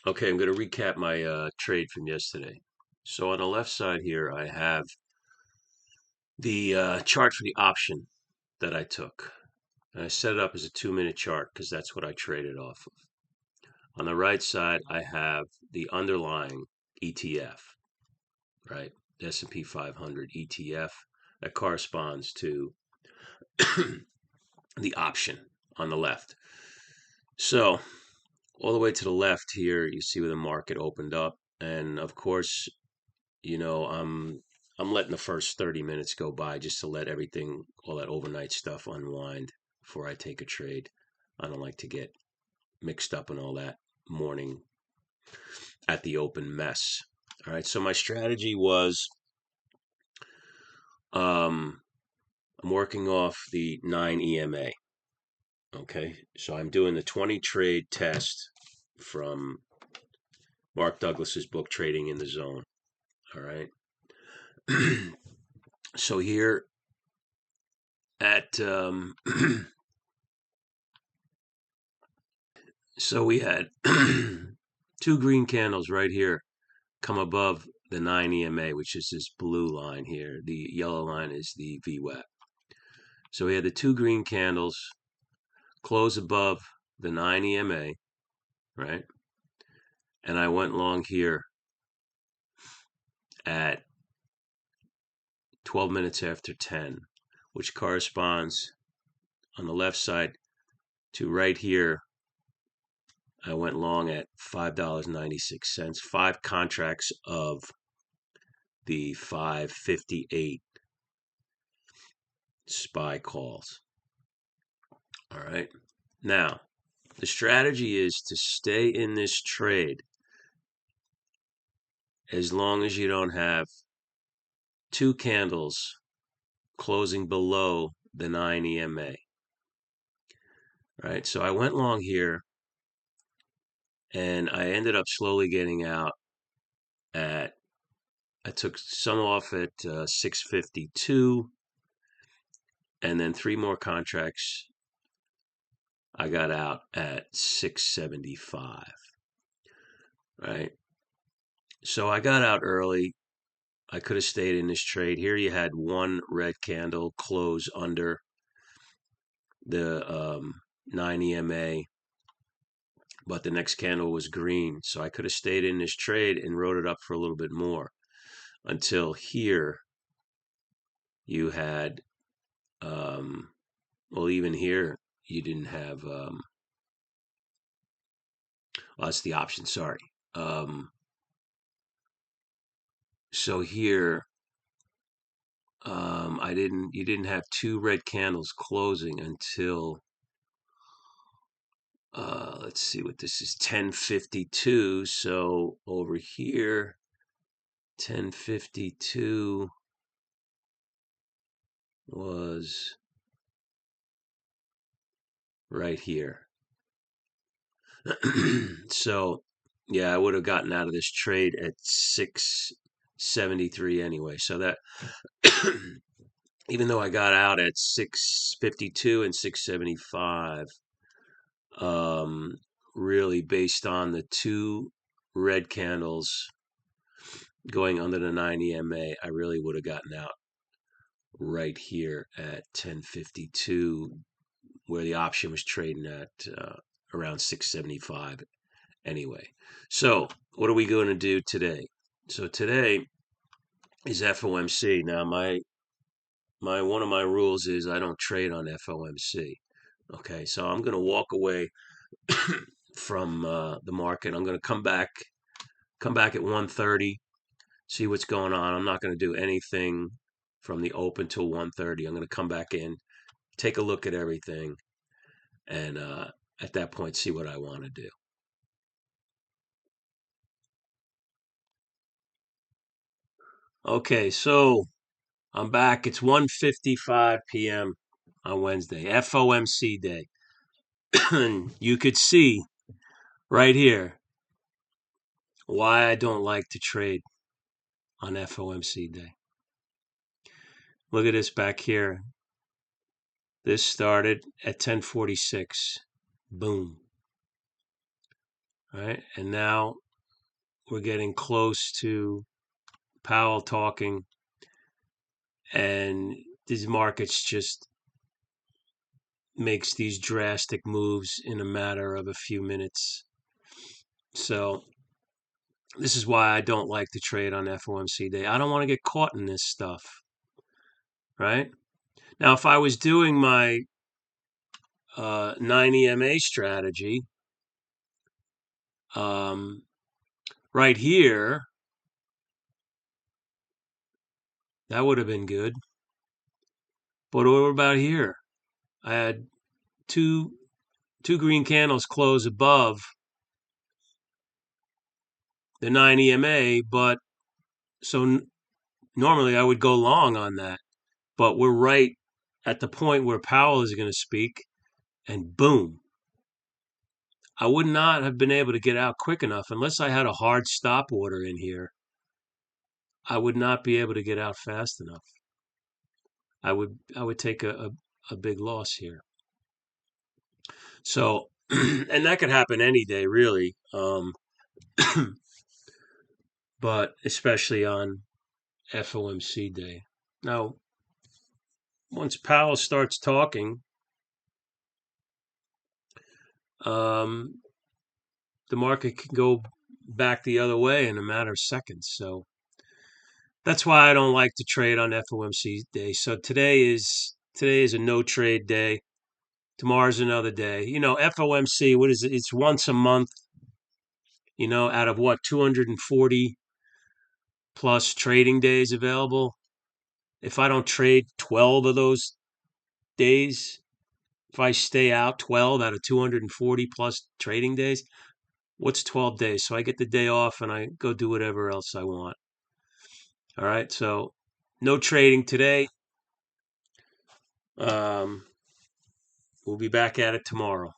Okay, I'm going to recap my trade from yesterday. So on the left side here, I have the chart for the option that I took. And I set it up as a 2-minute chart because that's what I traded off of. On the right side, I have the underlying ETF, right? The S&P 500 ETF that corresponds to the option on the left. So all the way to the left here, you see where the market opened up. And of course, I'm letting the first 30 minutes go by just to let everything, all that overnight stuff unwind before I take a trade. I don't like to get mixed up in all that morning at the open mess. All right, so my strategy was I'm working off the 9 EMA. Okay, so I'm doing the 20 trade test from Mark Douglas's book, Trading in the Zone. All right. So here at so we had two green candles right here come above the 9 EMA, which is this blue line here. The yellow line is the VWAP. So we had the two green candles close above the 9 EMA, right? And I went long here at 12 minutes after 10, which corresponds on the left side to right here. I went long at $5.96, 5 contracts of the 558 SPY calls. All right. Now, the strategy is to stay in this trade as long as you don't have two candles closing below the 9 EMA. Right. So I went long here and I ended up slowly getting out at, I took some off at 652 and then 3 more contracts I got out at 675. Right. So I got out early. I could have stayed in this trade. Here you had one red candle close under the 9 EMA, but the next candle was green. So I could have stayed in this trade and rode it up for a little bit more until here you had, well, even here you didn't have, well, that's the option, sorry. So here, you didn't have two red candles closing until, let's see what this is, 10:52. So over here, 10:52 was right here. So yeah, I would have gotten out of this trade at 673 anyway. So that even though I got out at 652 and 675, really based on the two red candles going under the 9 EMA, I really would have gotten out right here at 1052, where the option was trading at around 675 anyway. So what are we going to do today? So today is FOMC. Now my one of my rules is I don't trade on FOMC. Okay, so I'm going to walk away from the market. I'm going to come back at 1:30, see what's going on. I'm not going to do anything from the open till 1:30. I'm going to come back in, take a look at everything, and at that point see what I want to do. Okay, so I'm back. It's 1:55 p.m. on Wednesday, FOMC day. You could see right here why I don't like to trade on FOMC day. Look at this back here. This started at 10:46. Boom. right? And now we're getting close to Powell talking, and these markets just makes these drastic moves in a matter of a few minutes. So this is why I don't like to trade on FOMC day. I don't want to get caught in this stuff, right? Now, if I was doing my 9 EMA strategy, right here, that would have been good. But what about here? I had two green candles close above the 9 EMA, but so normally I would go long on that. But we're right at the point where Powell is going to speak, and boom. I would not have been able to get out quick enough unless I had a hard stop order in here. I would not be able to get out fast enough. I would take a big loss here. So, and that could happen any day, really. But especially on FOMC day. Now, once Powell starts talking, the market can go back the other way in a matter of seconds. So that's why I don't like to trade on FOMC day. So today is a no trade day. Tomorrow's another day. FOMC, what is it? It's once a month, out of what, 240 plus trading days available. If I don't trade 12 of those days, if I stay out 12 out of 240 plus trading days, what's 12 days? So I get the day off and I go do whatever else I want. All right. So no trading today. We'll be back at it tomorrow.